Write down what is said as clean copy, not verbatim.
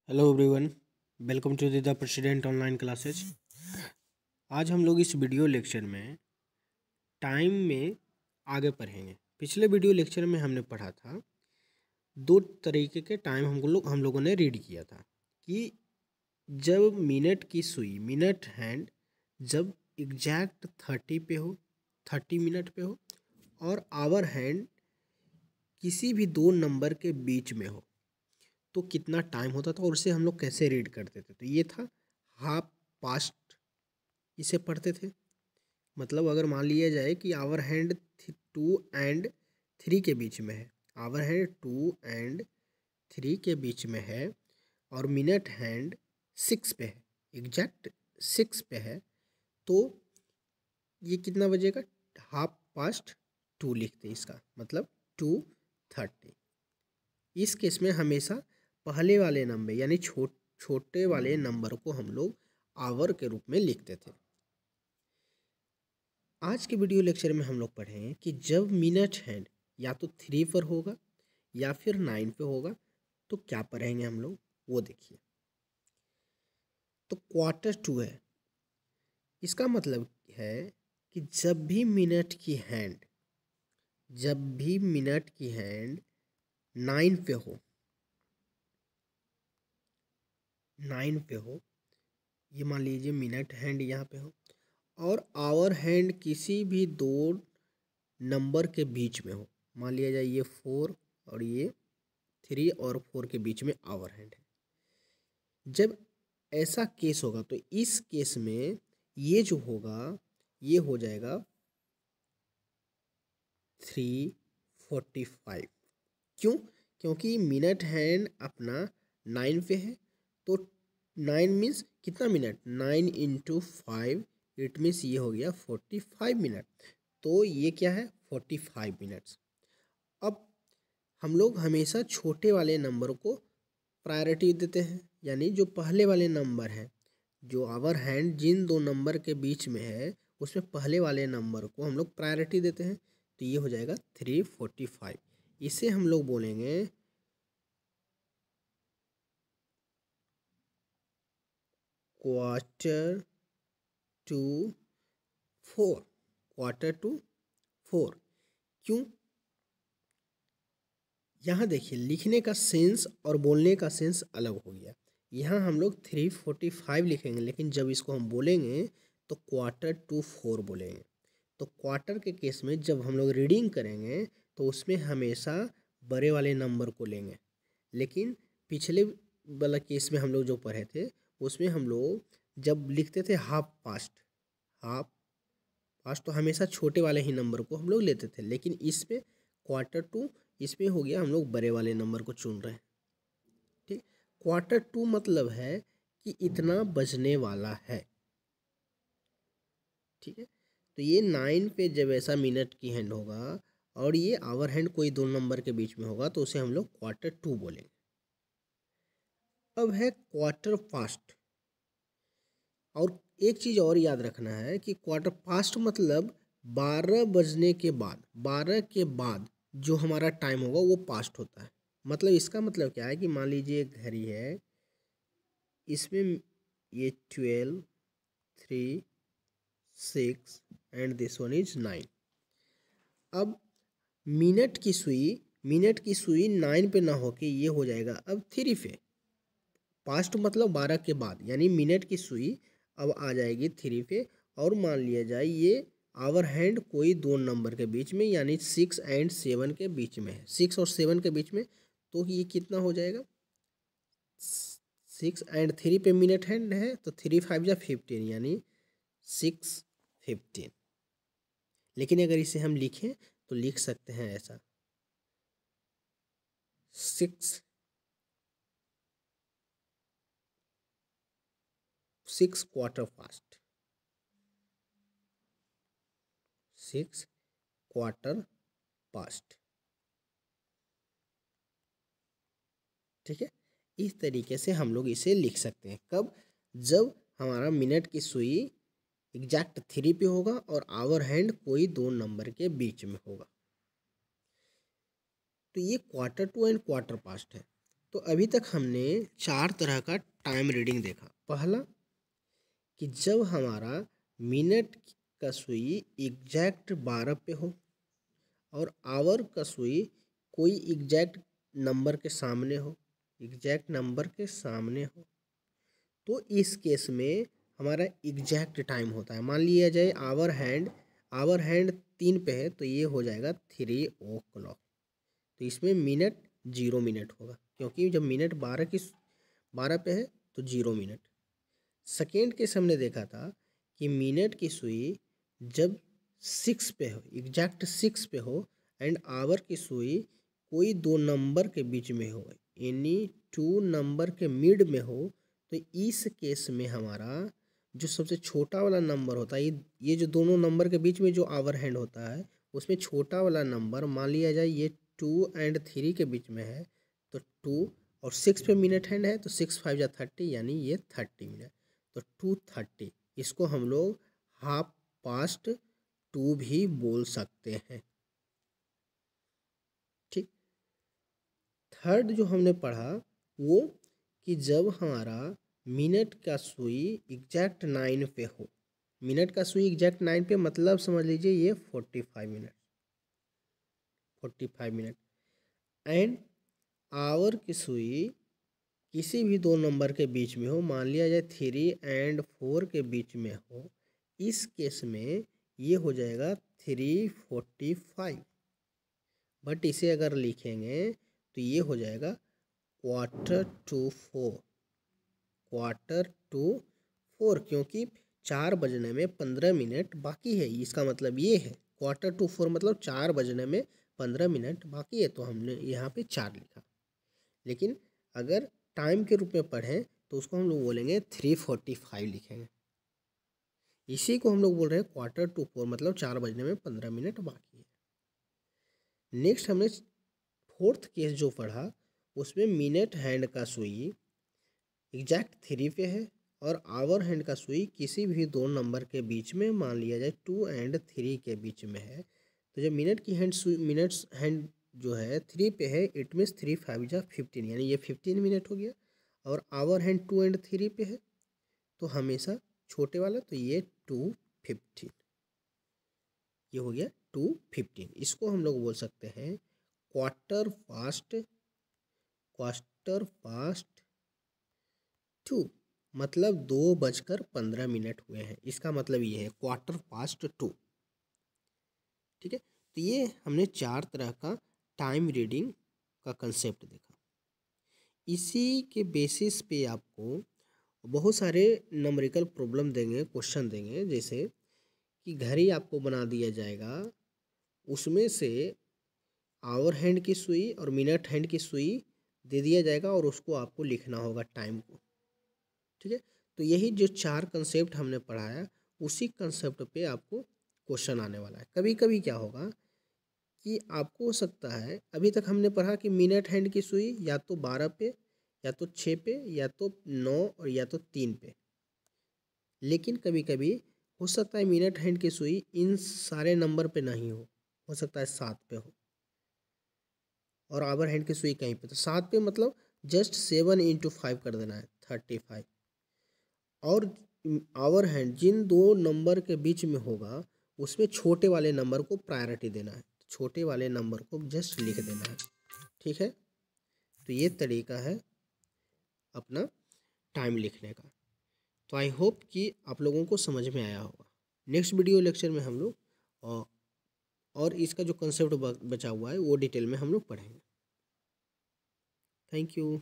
Hello everyone, welcome to the president online classes. आज हम लोग इस वीडियो लेक्चर में टाइम में आगे पढ़ेंगे। पिछले वीडियो लेक्चर में हमने पढ़ा था दो तरीके के टाइम हम लोगों ने रीड किया था कि जब मिनट की सुई मिनट हैंड जब एग्जैक्ट 30 मिनट पे हो और आवर हैंड किसी भी दो नंबर के बीच में हो तो कितना टाइम होता था और उसे हम लोग कैसे रीड करते थे। तो ये था हाफ पास्ट, इसे पढ़ते थे। मतलब अगर मान लिया जाए कि आवर हैंड 2 और 3 के बीच में है, आवर हैंड 2 और 3 के बीच में है और मिनट हैंड 6 पे है, एग्जैक्ट 6 पे है, तो ये कितना बजेगा? हाफ पास्ट 2 लिखते हैं इसका मतलब 2:30। इस केस में हमेशा पहले वाले नंबर यानी छोटे वाले नंबर को हम लोग आवर के रूप में लिखते थे। आज के वीडियो लेक्चर में हम लोग पढ़ें कि जब मिनट हैंड या तो 3 पर होगा या फिर 9 पे होगा तो क्या पढ़ेंगे हम लोग, वो देखिए। तो Q2 है, इसका मतलब है कि जब भी मिनट की हैंड 9 पे हो, 9 पे हो, ये मान लीजिए मिनट हैंड यहाँ पे हो और आवर हैंड किसी भी दो नंबर के बीच में हो, मान लिया जाए ये 4 और ये 3 और 4 के बीच में आवर हैंड है। जब ऐसा केस होगा तो इस केस में ये जो होगा ये हो जाएगा 3:45। क्यों? क्योंकि मिनट हैंड अपना 9 पे है, तो 9 मीन्स कितना मिनट? 9 × 5, इट मीन्स ये हो गया 45 मिनट। तो ये क्या है? 45 मिनट्स। अब हम लोग हमेशा छोटे वाले नंबर को प्रायोरिटी देते हैं, यानी जो पहले वाले नंबर हैं, जो आवर हैंड जिन दो नंबर के बीच में है उसमें पहले वाले नंबर को हम लोग प्रायोरिटी देते हैं। तो ये हो जाएगा 3:45। इसे हम लोग बोलेंगे Q2 4, Q2 4। क्यों? यहाँ देखिए लिखने का सेंस और बोलने का सेंस अलग हो गया। यहाँ हम लोग 3:45 लिखेंगे, लेकिन जब इसको हम बोलेंगे तो Q2 4 बोलेंगे। तो क्वार्टर के केस में जब हम लोग रीडिंग करेंगे तो उसमें हमेशा बड़े वाले नंबर को लेंगे, लेकिन पिछले वाला केस में हम लोग जो पढ़े थे उसमें हम लोग जब लिखते थे हाफ पास्ट तो हमेशा छोटे वाले ही नंबर को हम लोग लेते थे, लेकिन इसमें Q2 इसमें हो गया हम लोग बड़े वाले नंबर को चुन रहे हैं। ठीक, Q2 मतलब है कि इतना बजने वाला है। ठीक है, तो ये 9 पे जब ऐसा मिनट की हैंड होगा और ये आवर हैंड कोई दो नंबर के बीच में होगा तो उसे हम लोग Q2 बोलेंगे। अब है क्वार्टर पास्ट। और एक चीज़ और याद रखना है कि क्वार्टर पास्ट मतलब 12 बजने के बाद, 12 के बाद जो हमारा टाइम होगा वो पास्ट होता है। मतलब इसका मतलब क्या है कि मान लीजिए एक घड़ी है, इसमें ये 12, 3, 6 एंड दिस वन इज 9। अब मिनट की सुई 9 पे ना होके ये हो जाएगा अब 3 पे। पास्ट मतलब 12 के बाद, यानी मिनट की सुई अब आ जाएगी 3 पे। और मान लिया जाए ये आवर हैंड कोई दो नंबर के बीच में यानी 6 और 7 के बीच में है, 6 और 7 के बीच में, तो ये कितना हो जाएगा? 6 और 3 पे मिनट हैंड है तो 3 5 या 15 यानी 6:15। लेकिन अगर इसे हम लिखें तो लिख सकते हैं ऐसा 6 क्वार्टर पास्ट, 6 क्वार्टर पास्ट। ठीक है, इस तरीके से हम लोग इसे लिख सकते हैं। कब? जब हमारा मिनट की सुई एग्जैक्ट 3 पे होगा और आवर हैंड कोई दो नंबर के बीच में होगा। तो ये Q2 एंड क्वार्टर पास्ट है। तो अभी तक हमने 4 तरह का टाइम रीडिंग देखा। पहला कि जब हमारा मिनट का सुई एग्जैक्ट 12 पे हो और आवर का सुई कोई एग्जैक्ट नंबर के सामने हो, एग्जैक्ट नंबर के सामने हो, तो इस केस में हमारा एग्जैक्ट टाइम होता है। मान लिया जाए आवर हैंड 3 पे है तो ये हो जाएगा 3 o'clock। तो इसमें मिनट 0 मिनट होगा, क्योंकि जब मिनट 12 पे है तो 0 मिनट। सेकेंड केस हमने देखा था कि मिनट की सुई जब 6 पे हो, एग्जैक्ट 6 पे हो एंड आवर की सुई कोई 2 नंबर के बीच में हो, यानी 2 नंबर के मिड में हो, तो इस केस में हमारा जो सबसे छोटा वाला नंबर होता है, ये जो दोनों नंबर के बीच में जो आवर हैंड होता है उसमें छोटा वाला नंबर मान लिया जाए ये 2 एंड 3 के बीच में है, तो 2 और 6 पे मिनट हैंड है तो 6 5 जा 30, यानी ये 30 मिनट, तो 2:30। इसको हम लोग 2:30 भी बोल सकते हैं। ठीक। थर्ड जो हमने पढ़ा वो कि जब हमारा मिनट का सुई एग्जैक्ट 9 पे हो, मिनट का सुई एग्जैक्ट 9 पे मतलब समझ लीजिए ये 45 मिनट एंड आवर की सुई किसी भी 2 नंबर के बीच में हो, मान लिया जाए 3 एंड 4 के बीच में हो, इस केस में ये हो जाएगा 3:45। बट इसे अगर लिखेंगे तो ये हो जाएगा 4:45, 4:45, क्योंकि 4 बजने में 15 मिनट बाकी है। इसका मतलब ये है 4:45 मतलब 4 बजने में 15 मिनट बाकी है, तो हमने यहाँ पे 4 लिखा। लेकिन अगर टाइम के रूप में पढ़ें तो उसको हम लोग बोलेंगे 3:45 लिखेंगे। इसी को हम लोग बोल रहे हैं 4:45 मतलब 4 बजने में 15 मिनट बाकी है। नेक्स्ट हमने फोर्थ केस जो पढ़ा उसमें मिनट हैंड का सुई एग्जैक्ट 3 पे है और आवर हैंड का सुई किसी भी 2 नंबर के बीच में, मान लिया जाए 2 एंड 3 के बीच में है, तो जब मिनट की हैंड सुई मिनट्स हैंड जो है 3 पे है, इट मीन्स 3 5 जा 15, यानी ये 15 मिनट हो गया। और आवर हैंड 2 एंड 3 पे है तो हमेशा छोटे वाला, तो ये 2:15, ये हो गया 2:15। इसको हम लोग बोल सकते हैं क्वार्टर पास्ट 2, मतलब 2:15 हुए हैं। इसका मतलब ये है 2:15। ठीक है, तो ये हमने 4 तरह का टाइम रीडिंग का कंसेप्ट देखा। इसी के बेसिस पे आपको बहुत सारे न्यूमेरिकल प्रॉब्लम देंगे, क्वेश्चन देंगे, जैसे कि घड़ी आपको बना दिया जाएगा, उसमें से आवर हैंड की सुई और मिनट हैंड की सुई दे दिया जाएगा और उसको आपको लिखना होगा टाइम को। ठीक है, तो यही जो 4 कंसेप्ट हमने पढ़ाया उसी कंसेप्ट पे आपको क्वेश्चन आने वाला है। कभी कभी क्या होगा कि आपको हो सकता है, अभी तक हमने पढ़ा कि मिनट हैंड की सुई या तो 12 पे, या तो 6 पे, या तो 9 और या तो 3 पे, लेकिन कभी कभी हो सकता है मिनट हैंड की सुई इन सारे नंबर पे नहीं हो सकता है 7 पे हो और आवर हैंड की सुई कहीं पे, तो 7 पे मतलब जस्ट 7 × 5 कर देना है 35। और आवर हैंड जिन 2 नंबर के बीच में होगा उसमें छोटे वाले नंबर को प्रायोरिटी देना है, छोटे वाले नंबर को जस्ट लिख देना है। ठीक है, तो ये तरीका है अपना टाइम लिखने का। तो आई होप कि आप लोगों को समझ में आया होगा। नेक्स्ट वीडियो लेक्चर में हम लोग और इसका जो कंसेप्ट बचा हुआ है वो डिटेल में हम लोग पढ़ेंगे। Thank you.